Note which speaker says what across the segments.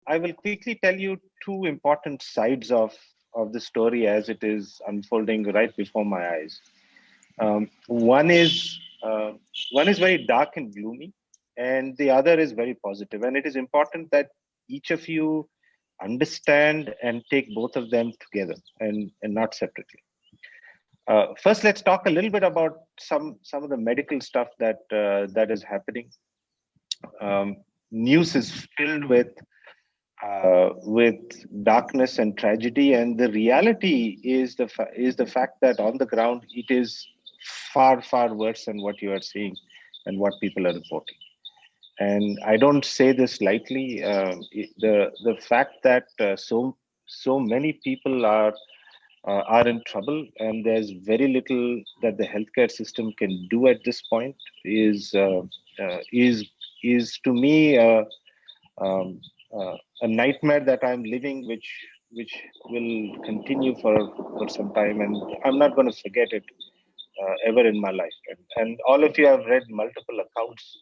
Speaker 1: I will quickly tell you two important sides of the story as it is unfolding right before my eyes. Um, one is uh, one is very dark and gloomy, and the other is very positive. And it is important that each of you understand and take both of them together and not separately. First, let's talk a little bit about some of the medical stuff that is happening. Um, News is filled with darkness and tragedy, and the reality is is the fact that on the ground it is far worse than what you are seeing and what people are reporting. And I don't say this lightly. The fact that so many people are in trouble, and there's very little that the healthcare system can do at this point is uh, is is to me um, a nightmare that I'm living, which will continue for some time, and I'm not going to forget it ever in my life. And all of you have read multiple accounts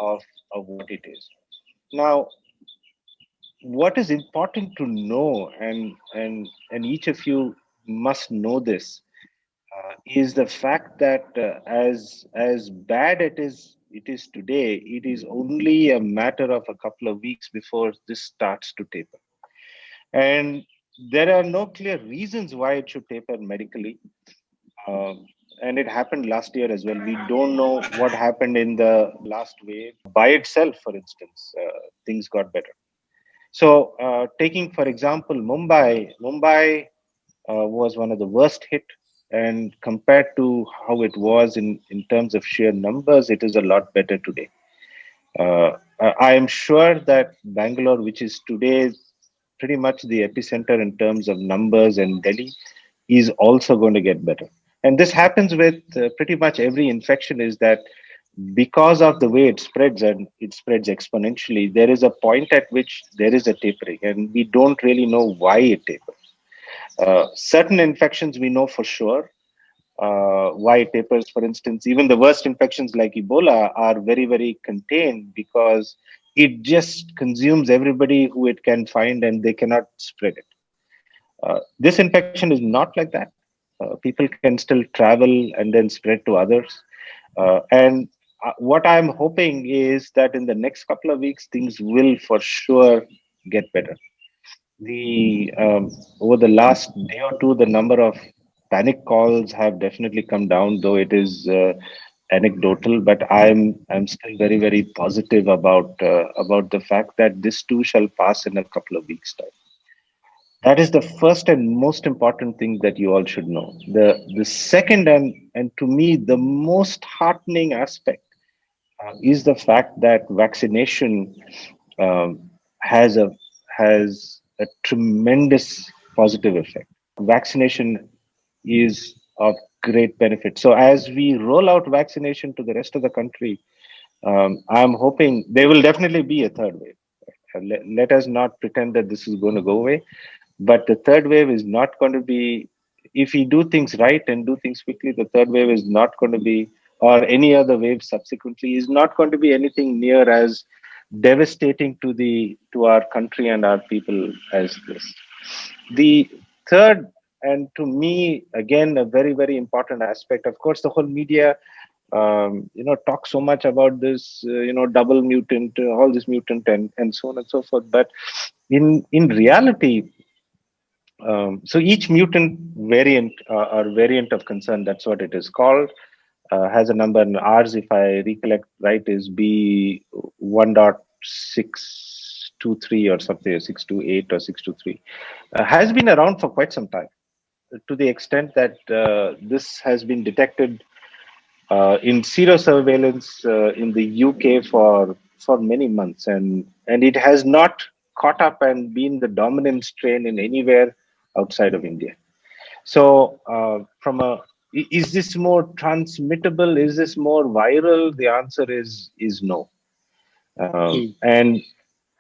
Speaker 1: of what it is. Now, what is important to know, and each of you must know this, is the fact that as bad it is today, it is only a matter of a couple of weeks before this starts to taper. And there are no clear reasons why it should taper medically. Um, and it happened last year as well. We don't know what happened in the last wave. By itself, for instance, things got better. So, taking for example Mumbai was one of the worst hit, and compared to how it was in terms of sheer numbers, it is a lot better today. I am sure that Bangalore, which is today pretty much the epicenter in terms of numbers, and Delhi is also going to get better. And this happens with pretty much every infection, is that because of the way it spreads, and it spreads exponentially, there is a point at which there is a tapering, and we don't really know why it tapers. Certain infections we know for sure why it tapers. For instance, even the worst infections like Ebola are very contained because it just consumes everybody who it can find, and they cannot spread it. This infection is not like that. People can still travel and then spread to others. And what I'm hoping is that in the next couple of weeks, things will for sure get better. The Over the last day or two, the number of panic calls have definitely come down, though it is anecdotal. But I'm still very positive about the fact that this too shall pass in a couple of weeks' time. That is the first and most important thing that you all should know. The second, and to me the most heartening aspect, is the fact that vaccination um, has a tremendous positive effect. Vaccination is of great benefit. So as we roll out vaccination to the rest of the country, I'm hoping there will definitely be a third wave. Let us not pretend that this is going to go away, but the third wave is not going to be, if we do things right and do things quickly, the third wave is not going to be, or any other wave subsequently, is not going to be anything near as devastating to our country and our people as this. The third, and to me again a very important aspect, of course, the whole media talk so much about this, double mutant, all this mutant, and so on and so forth. But in reality, so each mutant variant, or variant of concern, that's what it is called, has a number. And ours, if I recollect right, is B1.623 or something, or 628 or 623. Has been around for quite some time, to the extent that this has been detected in sero surveillance in the UK for many months, and it has not caught up and been the dominant strain in anywhere outside of India. So, is this more transmittable? Is this more viral? The answer is no.
Speaker 2: Hmm.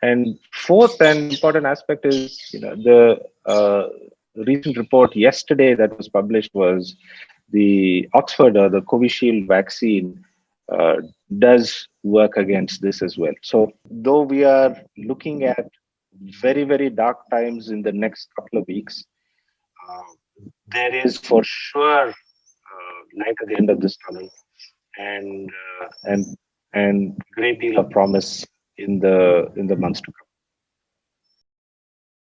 Speaker 1: And fourth and important aspect is, the recent report yesterday that was published was the Oxford, or the Covishield vaccine, does work against this as well. So though we are looking at very, very dark times in the next couple of weeks. There is for sure light at the end of this tunnel, and and great deal of promise in the months to come.